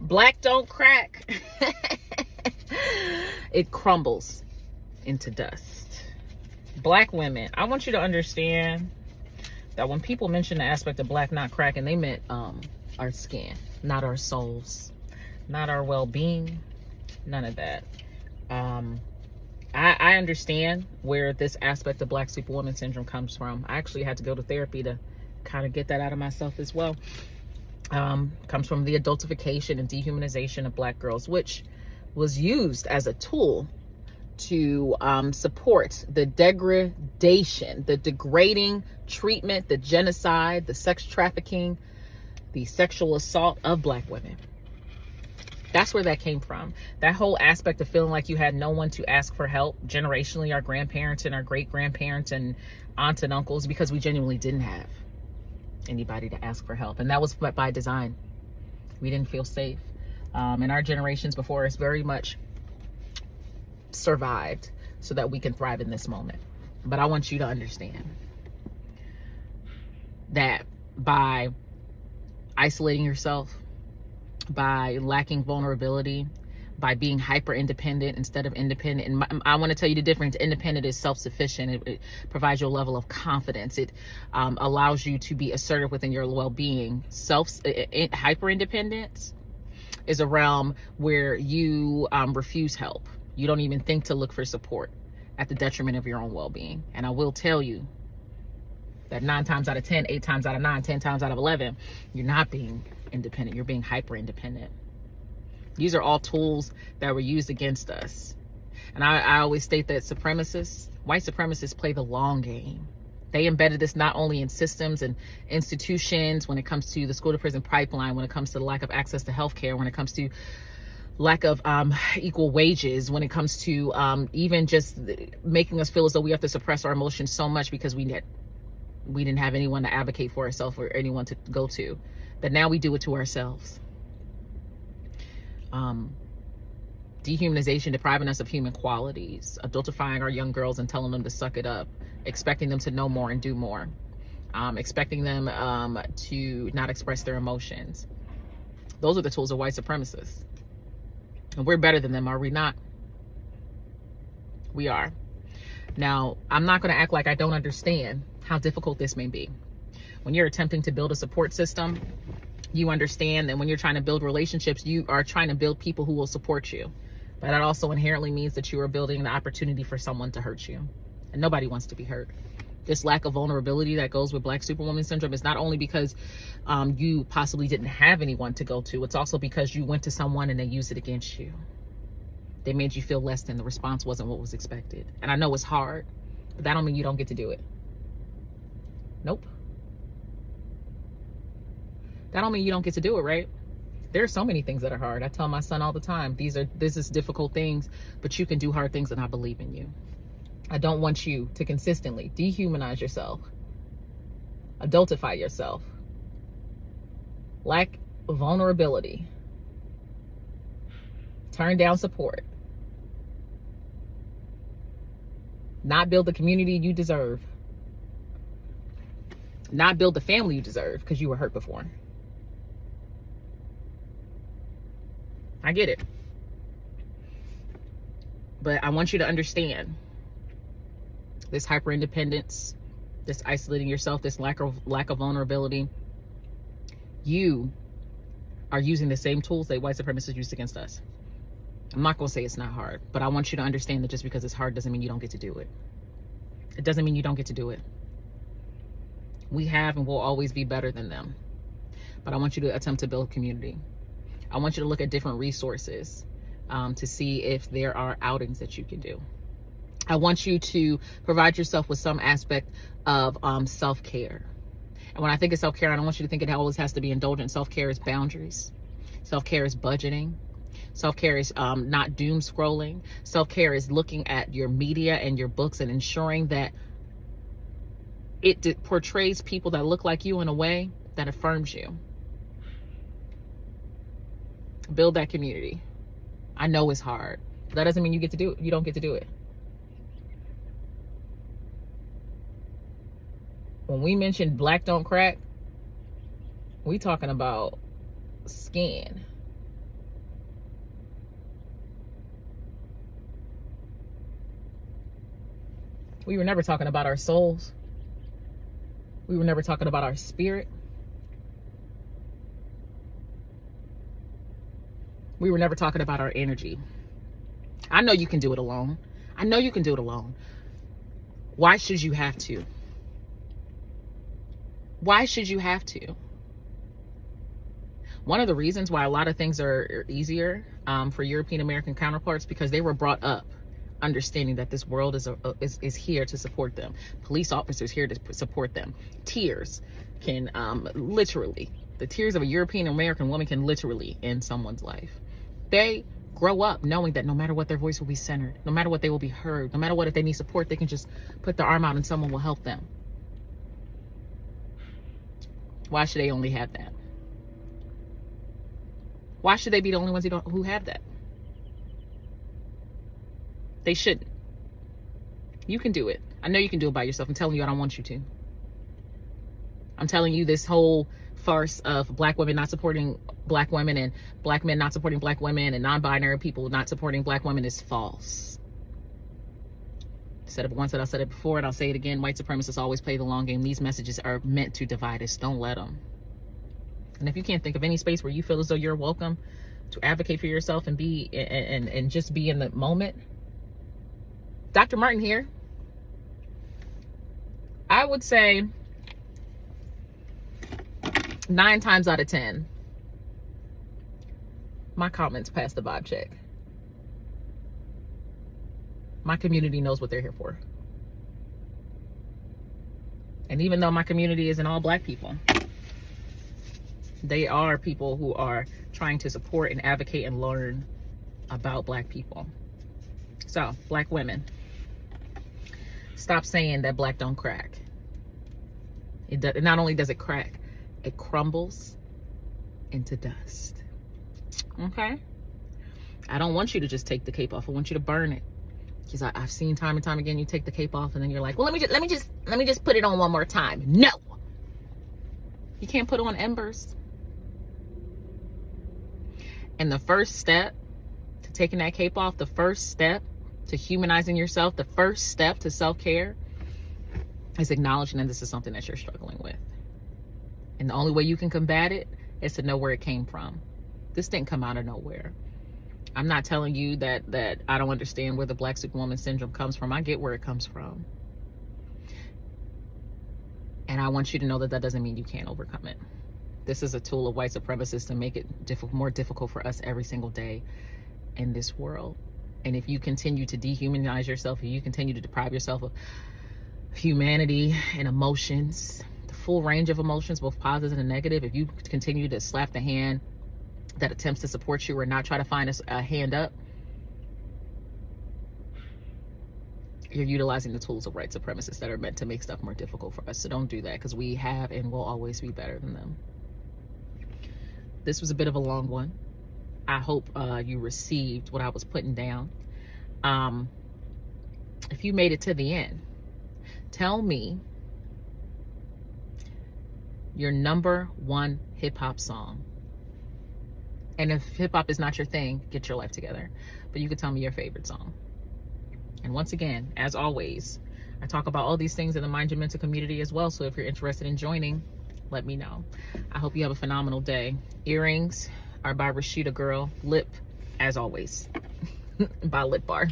Black don't crack. It crumbles into dust. Black women, I want you to understand that when people mention the aspect of black not cracking, they meant our skin, not our souls, not our well-being, none of that. I understand where this aspect of black superwoman syndrome comes from. I actually had to go to therapy to kind of get that out of myself as well. Comes from the adultification and dehumanization of black girls, which was used as a tool to support the degradation, the degrading treatment, the genocide, the sex trafficking, the sexual assault of black women. That's where that came from. That whole aspect of feeling like you had no one to ask for help generationally, our grandparents and our great grandparents and aunts and uncles, because we genuinely didn't have anybody to ask for help. And that was by design. We didn't feel safe. And our generations before us very much survived so that we can thrive in this moment. But I want you to understand that by isolating yourself, by lacking vulnerability, by being hyper independent instead of independent. And I want to tell you the difference. Independent is self-sufficient. It provides you a level of confidence. It allows you to be assertive within your well-being. Hyper independence is a realm where you refuse help. You don't even think to look for support at the detriment of your own well-being. And I will tell you that 9 times out of 10, 8 times out of 9, 10 times out of 11, you're not being independent. You're being hyper independent. These are all tools that were used against us. And I always state that white supremacists play the long game. They embedded this not only in systems and institutions, when it comes to the school to prison pipeline, when it comes to the lack of access to healthcare, when it comes to lack of equal wages, when it comes to even just making us feel as though we have to suppress our emotions so much because we didn't have anyone to advocate for ourselves or anyone to go to, that now we do it to ourselves. Dehumanization, depriving us of human qualities, adultifying our young girls and telling them to suck it up, expecting them to know more and do more, expecting them to not express their emotions. Those are the tools of white supremacists. And we're better than them, are we not? We are. Now, I'm not going to act like I don't understand how difficult this may be. When you're attempting to build a support system, you understand that when you're trying to build relationships, you are trying to build people who will support you. But that also inherently means that you are building the opportunity for someone to hurt you. And nobody wants to be hurt. This lack of vulnerability that goes with black superwoman syndrome is not only because you possibly didn't have anyone to go to, it's also because you went to someone and they used it against you. They made you feel less than. The response wasn't what was expected. And I know it's hard, but that don't mean you don't get to do it. Nope. That don't mean you don't get to do it, right? There are so many things that are hard. I tell my son all the time, this is difficult things, but you can do hard things and I believe in you. I don't want you to consistently dehumanize yourself, adultify yourself, lack vulnerability, turn down support, not build the community you deserve, not build the family you deserve because you were hurt before. I get it. But I want you to understand this hyper independence, this isolating yourself, this lack of vulnerability. You are using the same tools that white supremacists used against us. I'm not going to say it's not hard, but I want you to understand that just because it's hard doesn't mean you don't get to do it. It doesn't mean you don't get to do it. We have and will always be better than them. But I want you to attempt to build community. I want you to look at different resources to see if there are outings that you can do. I want you to provide yourself with some aspect of self-care. And when I think of self-care, I don't want you to think it always has to be indulgent. Self-care is boundaries. Self-care is budgeting. Self-care is not doom scrolling. Self-care is looking at your media and your books and ensuring that it portrays people that look like you in a way that affirms you. Build that community. I know it's hard. That doesn't mean you get to do it. You don't get to do it. When we mention black don't crack, we talking about skin. We were never talking about our souls. We were never talking about our spirit. We were never talking about our energy. I know you can do it alone. I know you can do it alone. Why should you have to? Why should you have to? One of the reasons why a lot of things are easier for European American counterparts, because they were brought up understanding that this world is here to support them. Police officers here to support them. Tears can literally, the tears of a European American woman can literally end someone's life. They grow up knowing that no matter what, their voice will be centered, no matter what, they will be heard, no matter what, if they need support, they can just put their arm out and someone will help them. Why should they only have that? Why should they be the only ones who have that? They shouldn't. You can do it. I know you can do it by yourself. I'm telling you, I don't want you to. I'm telling you, this whole farce of black women not supporting black women and black men not supporting black women and non-binary people not supporting black women is false. I said it once and I said it before and I'll say it again. White supremacists always play the long game. These messages are meant to divide us. Don't let them. And if you can't think of any space where you feel as though you're welcome to advocate for yourself and be and just be in the moment, Dr. Martin here. I would say 9 times out of 10, my comments pass the vibe check. My community knows what they're here for. And even though my community isn't all black people, they are people who are trying to support and advocate and learn about black people. So, black women, stop saying that black don't crack. It not only does it crack, it crumbles into dust. Okay? I don't want you to just take the cape off. I want you to burn it. Because I've seen time and time again, you take the cape off and then you're like, well, let me just put it on one more time. No. You can't put on embers. And the first step to taking that cape off, the first step to humanizing yourself, the first step to self-care is acknowledging that this is something that you're struggling with. And the only way you can combat it is to know where it came from. This didn't come out of nowhere. I'm not telling you that I don't understand where the Black Superwoman syndrome comes from. I get where it comes from. And I want you to know that that doesn't mean you can't overcome it. This is a tool of white supremacists to make it more difficult for us every single day in this world. And if you continue to dehumanize yourself, if you continue to deprive yourself of humanity and emotions, the full range of emotions, both positive and negative, if you continue to slap the hand that attempts to support you or not try to find a hand up, you're utilizing the tools of white supremacists that are meant to make stuff more difficult for us. So don't do that, because we have and will always be better than them. This was a bit of a long one. I hope you received what I was putting down. If you made it to the end, tell me your #1 hip-hop song. And if hip-hop is not your thing, get your life together. But you can tell me your favorite song. And once again, as always, I talk about all these things in the Mind Your Mental community as well. So if you're interested in joining, let me know. I hope you have a phenomenal day. Earrings are by Rashida Girl. Lip, as always, by Lip Bar.